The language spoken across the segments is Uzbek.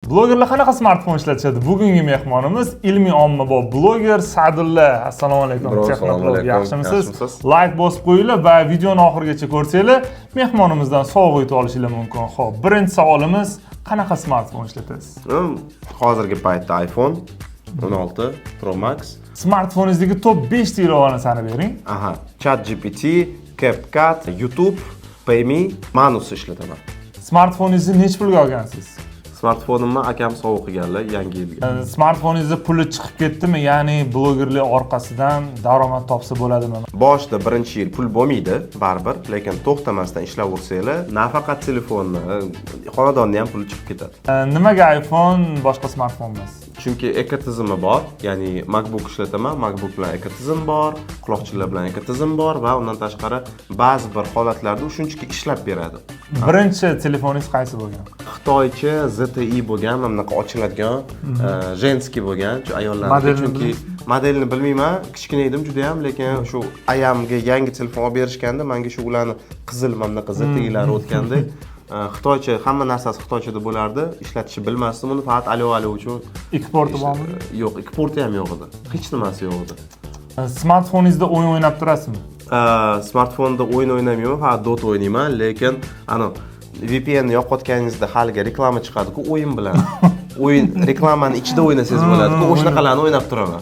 Blogerlar qanaqa smartfon ishlatishadi? Bugungi mehmonimiz ilmiy ommabop bloger Sa'dulla. Assalomu alaykum. Yaxshimisiz? Like bosib qo'yinglar va videoni oxirigacha ko'rsanglar, mehmonimizdan sovg'a yutib olishingiz mumkin. Xo'p, birinchi savolimiz, qanaqa smartfon ishlatasiz? Hozirgi paytda iPhone 16 Pro Max. Smartfoningizdagi top 5 ta ilovani sanab bering. ChatGPT, CapCut, YouTube, PayMe, Manus ishlataman. Smartfoningizni necha pulga olgansiz? Smartfonimni akam sovg'a qilganlar yangi yilga. Smartfoningizda puli chiqib ketdimi? Ya'ni blogerlik orqasidan daromad topsa bo'ladimi? Boshida birinchi yil pul bo'lmaydi, baribir, lekin to'xtamasdan ishlayversanglar, nafaqat telefonni, xonadonni ham puli chiqib ketadi. Nimaga iPhone boshqa smartfon emas? Chunki ekotizimi bor, ya'ni MacBook ishlataman, MacBook bilan ekotizim bor, quloqchinlar bilan ekotizim bor va undan tashqari ba'zi bir holatlarda u shunchaki ishlab beradi. Birinchi telefoningiz qaysi bo'lgan? Xitoycha ZTE bo'lgan, mana bunaqa ochiladigan, женский bo'lgan, ayollarga, chunki modelini bilmayman, kichkina edim juda ham, lekin shu ayamga yangi telefon olib berishganda, menga shu ularni qizil mana bunaqa ZTE'lari o'tganda Xitoycha, hamma narsasi Xitoychada bo'lardi, ishlatishni bilmasdim uni, faqat alo uchun. Ikki porti bormi? Yo'q, ikki porti ham yo'q edi. Hech nimasi yo'q edi. Smartfoningizda o'yin o'ynab turasizmi? Smartfonda o'yin o'ynamayman, faqat Dota o'ynayman, lekin VPN ni yo'qotganingizda haliga reklama chiqadi-ku o'yin bilan. O'yin reklamani ichida o'ynasangiz bo'ladi-ku, o'shanaqalarni o'ynab turaman.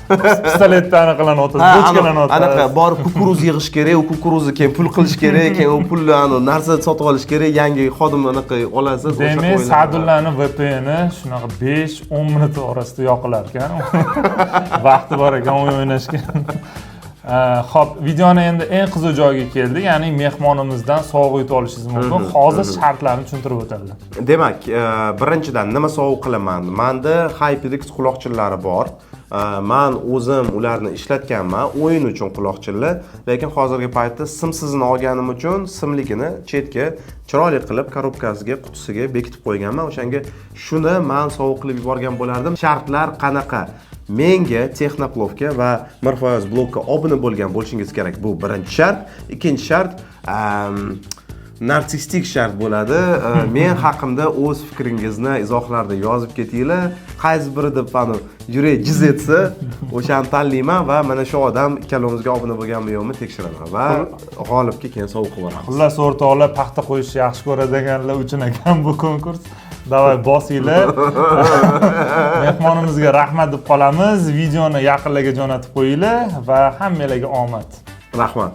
Pistoletda anaqalarni otasiz, bochkalarni otasiz. Anaqa borib kukuruz yig'ish kerak, u kukuruzni keyin pul qilish kerak, keyin u pulni narsa sotib olish kerak, yangi xodim anaqa olasiz, o'sha o'yinlar. Demak, Sa'dullani VPN'i shunaqa 5-10 minut orasida yoqilar ekan. Vaqti bor ekan o'yin o'ynashga. Xo'p, videoni endi eng qiziq joyiga keldik, ya'ni mehmonimizdan sovg'a yutib olishingiz mumkin. Hozir shartlarni tushuntirib o'tadilar. Demak, birinchidan nima sovg'a qilaman? Menda HyperX quloqchinlari bor. Men o'zim ularni ishlatganman, o'yin uchun quloqchinlar, lekin hozirgi paytda simsizini olganim uchun simligini chetga chiroyli qilib korobkasiga, qutisiga bekitib qo'yganman. O'shanga shuni men sovg'a qilib yuborgan bo'lardim. Shartlar qanaqa? Menga Texnoplovga va Mirfoyoz blogga obuna bo'lgan bo'lishingiz kerak. Bu birinchi shart. Ikkinchi shart narsistik shart bo'ladi. Men haqimda o'z fikringizni izohlarda yozib ketinglar. Qaysi biri deb yurak jiz etsa, o'shani tanlayman va mana shu odam ikkalamizga obuna bo'lganmi yo'qmi tekshiraman va g'olibga keyin sovg'a qilib beramiz. Xullas, o'rtoqlar, paxta qo'yishni yaxshi ko'radiganlar uchun ekan bu konkurs. Davay bosinglar. Mehmonimizga rahmat deb qolamiz. Videoni yaqinlarga jo'natib qo'yinglar va hammalarga omad. Rahmat.